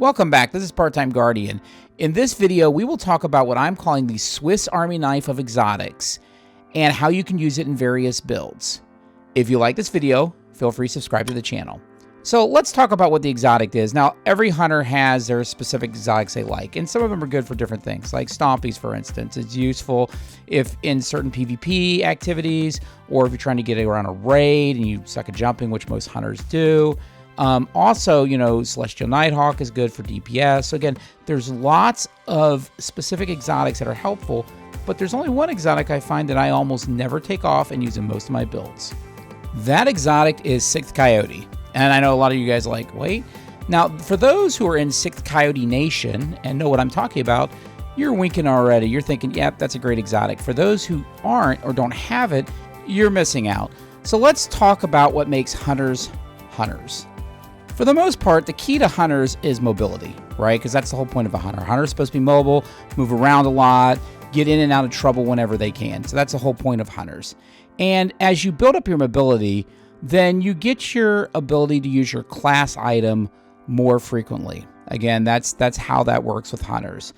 Welcome back. This is Part-Time Guardian. In this video, we will talk about what I'm calling the Swiss Army knife of exotics and how you can use it in various builds. If you like this video, feel free to subscribe to the channel. So let's talk about what the exotic is. Now, every hunter has their specific exotics they like, and some of them are good for different things, like Stompies, for instance. It's useful if in certain PvP activities, or if you're trying to get around a raid and you suck at jumping, which most hunters do. Also, Celestial Nighthawk is good for DPS. So again, there's lots of specific exotics that are helpful, but there's only one exotic I find that I almost never take off and use in most of my builds. That exotic is Sixth Coyote. And I know a lot of you guys are like, wait. Now, for those who are in Sixth Coyote Nation and know what I'm talking about, you're winking already. You're thinking, yep, that's a great exotic. For those who aren't or don't have it, you're missing out. So let's talk about what makes hunters hunters. For the most part, the key to hunters is mobility, right? Because that's the whole point of a hunter. Hunter's supposed to be mobile, move around a lot, get in and out of trouble whenever they can. So that's the whole point of hunters. And as you build up your mobility, then you get your ability to use your class item more frequently. Again, that's how that works with hunters.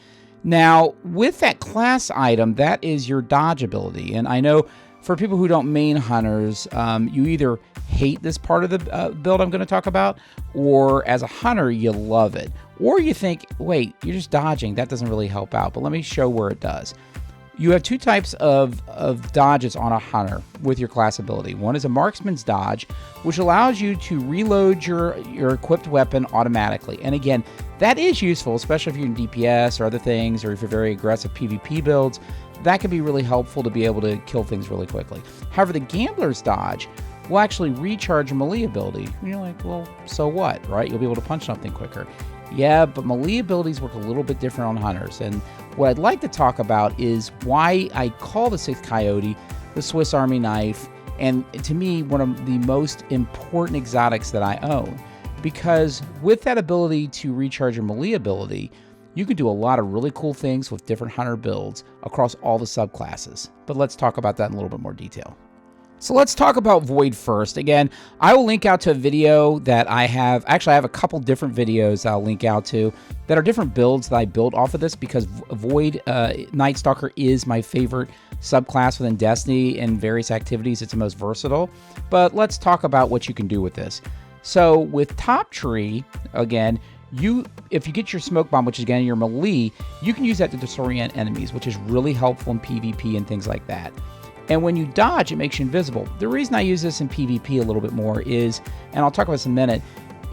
Now, with that class item, that is your dodge ability. And I know for people who don't main hunters, you either hate this part of the build I'm going to talk about, or as a hunter, you love it. Or you think, wait, you're just dodging. That doesn't really help out. But let me show where it does. You have two types of dodges on a hunter with your class ability. One is a marksman's dodge, which allows you to reload your equipped weapon automatically. And again, that is useful, especially if you're in DPS or other things, or if you're very aggressive PvP builds. That can be really helpful to be able to kill things really quickly. However, the gambler's dodge will actually recharge your melee ability. And you're like, well, so what, right? You'll be able to punch something quicker. Yeah, but melee abilities work a little bit different on hunters. And what I'd like to talk about is why I call the Sixth Coyote the Swiss Army knife, and to me, one of the most important exotics that I own. Because with that ability to recharge your melee ability, you can do a lot of really cool things with different hunter builds across all the subclasses. But let's talk about that in a little bit more detail. So let's talk about Void first. Again, I will link out to a video that I have. Actually, I have a couple different videos I'll link out to that are different builds that I built off of this, because Void Night Stalker is my favorite subclass within Destiny. In various activities, it's the most versatile. But let's talk about what you can do with this. So with Top Tree, again, if you get your smoke bomb, which is again your melee, you can use that to disorient enemies, which is really helpful in PvP and things like that. And when you dodge, it makes you invisible. The reason I use this in PvP a little bit more is, and I'll talk about this in a minute,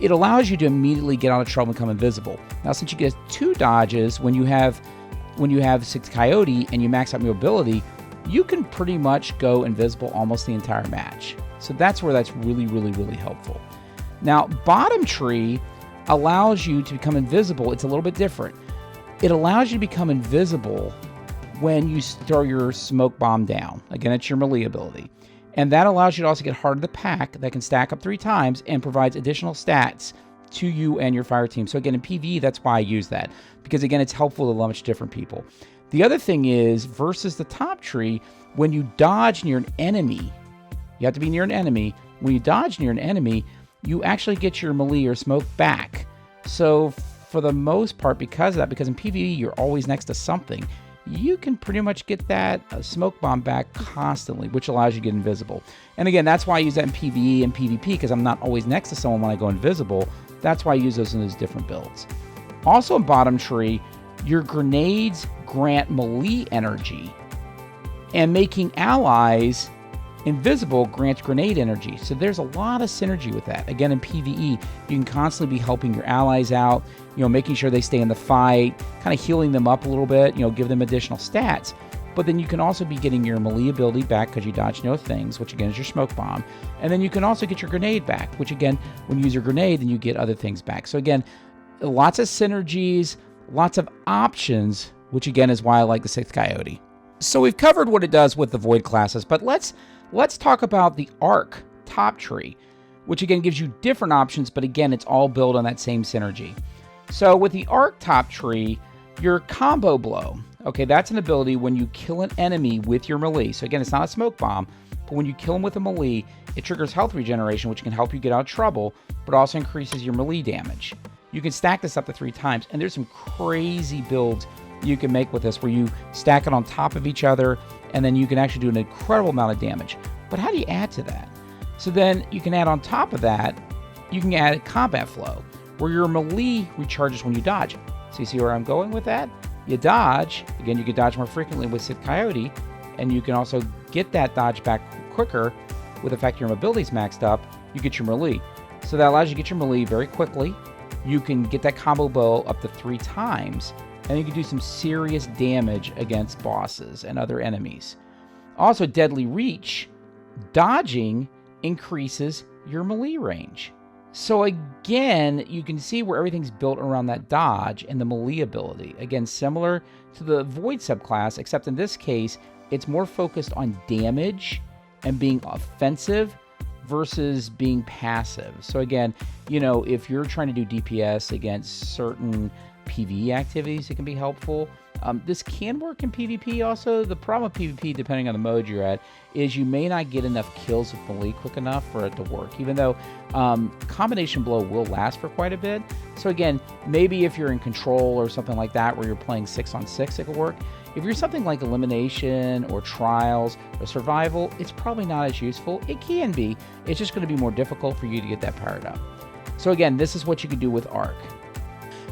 it allows you to immediately get out of trouble and become invisible. Now, since you get two dodges, when you have Sixth Coyote and you max out mobility, you can pretty much go invisible almost the entire match. So that's where that's really, really, really helpful. Now, Bottom Tree allows you to become invisible. It's a little bit different. It allows you to become invisible when you throw your smoke bomb down. Again, it's your melee ability. And that allows you to also get Heart of the Pack that can stack up 3 times and provides additional stats to you and your fire team. So again, in PvE, that's why I use that. Because again, it's helpful to launch different people. The other thing is, versus the Top Tree, when you dodge near an enemy, you have to be near an enemy. When you dodge near an enemy, you actually get your melee or smoke back. So for the most part, because of that, because in PvE, you're always next to something, you can pretty much get that smoke bomb back constantly, which allows you to get invisible. And again, that's why I use that in PvE and PvP, because I'm not always next to someone when I go invisible. That's why I use those in those different builds. Also in Bottom Tree, your grenades grant melee energy, and making allies invisible grants grenade energy. So there's a lot of synergy with that. Again, in PvE, you can constantly be helping your allies out, making sure they stay in the fight, kind of healing them up a little bit, give them additional stats. But then you can also be getting your melee ability back because you dodge no things, which again is your smoke bomb. And then you can also get your grenade back, which again, when you use your grenade, then you get other things back. So again, lots of synergies, lots of options, which again is why I like the Sixth Coyote. So we've covered what it does with the Void classes, but let's talk about the Arc Top Tree, which again gives you different options, but again, it's all built on that same synergy. So with the Arc Top Tree, your Combo Blow, okay, that's an ability when you kill an enemy with your melee. So again, it's not a smoke bomb, but when you kill them with a melee, it triggers health regeneration, which can help you get out of trouble, but also increases your melee damage. You can stack this up to 3 times, and there's some crazy builds you can make with this where you stack it on top of each other, and then you can actually do an incredible amount of damage. But how do you add to that? So then you can add on top of that, you can add a combat flow where your melee recharges when you dodge. So you see where I'm going with that? You dodge, again, you can dodge more frequently with Sixth Coyote, and you can also get that dodge back quicker with the fact your mobility's maxed up. You get your melee. So that allows you to get your melee very quickly. You can get that combo bow up to 3 times, and you can do some serious damage against bosses and other enemies. Also, Deadly Reach, dodging increases your melee range. So again, you can see where everything's built around that dodge and the melee ability. Again, similar to the Void subclass, except in this case, it's more focused on damage and being offensive versus being passive. So again, you know, if you're trying to do DPS against certain PvE activities, it can be helpful. This can work in PvP also. The problem with PvP, depending on the mode you're at, is you may not get enough kills with melee quick enough for it to work, even though combination blow will last for quite a bit. So again, maybe if you're in control or something like that where you're playing 6-on-6, it could work. If you're something like elimination or trials or survival, it's probably not as useful. It can be. It's just going to be more difficult for you to get that powered up. So again, this is what you can do with Arc.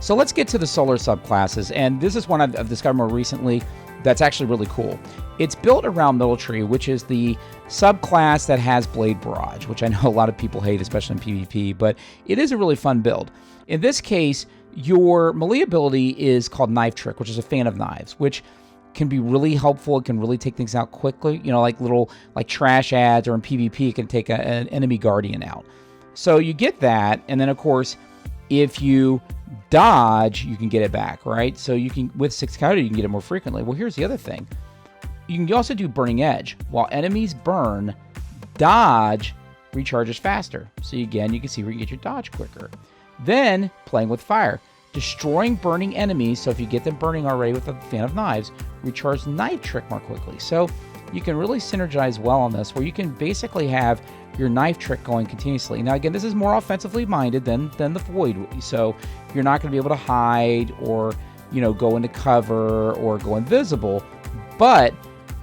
So let's get to the Solar subclasses, and this is one I've discovered more recently that's actually really cool. It's built around Military, which is the subclass that has Blade Barrage, which I know a lot of people hate, especially in PvP, but it is a really fun build. In this case, your melee ability is called Knife Trick, which is a fan of knives, which can be really helpful. It can really take things out quickly, you know, like little trash ads, or in PvP, it can take an enemy guardian out. So you get that, and then of course, if you dodge, you can get it back, right? So you can, with Sixth Coyote, you can get it more frequently. Well, here's the other thing. You can also do Burning Edge. While enemies burn, dodge recharges faster. So again, you can see where you get your dodge quicker. Then, playing with fire. Destroying burning enemies, so if you get them burning already with a fan of knives, recharge Knife Trick more quickly. So you can really synergize well on this, where you can basically have your Knife Trick going continuously. Now again, this is more offensively minded than the Void, so you're not going to be able to hide or, you know, go into cover or go invisible, but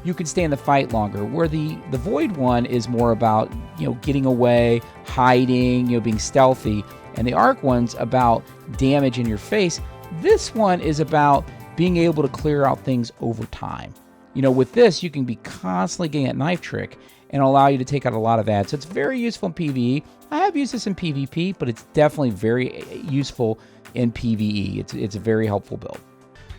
you can stay in the fight longer, where the Void one is more about, you know, getting away, hiding, you know, being stealthy, and the Arc one's about damage in your face. This one is about being able to clear out things over time. You know, with this, you can be constantly getting that Knife Trick and allow you to take out a lot of ads. So it's very useful in PvE. I have used this in PvP, but it's definitely very useful in PvE. It's a very helpful build.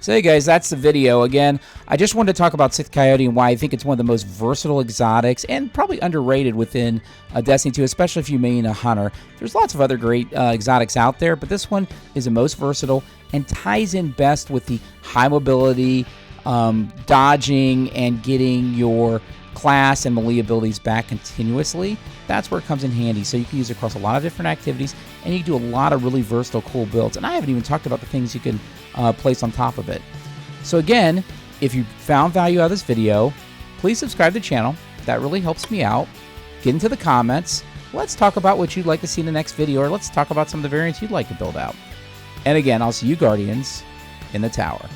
So hey guys, that's the video. Again, I just wanted to talk about Sixth Coyote and why I think it's one of the most versatile exotics and probably underrated within Destiny 2, especially if you main a hunter. There's lots of other great exotics out there, but this one is the most versatile and ties in best with the high mobility, dodging, and getting your class and melee abilities back continuously. That's where it comes in handy. So you can use it across a lot of different activities, and you can do a lot of really versatile, cool builds. And I haven't even talked about the things you can place on top of it. So again, if you found value out of this video, please subscribe to the channel. That really helps me out. Get into the comments. Let's talk about what you'd like to see in the next video, or let's talk about some of the variants you'd like to build out. And again, I'll see you Guardians in the tower.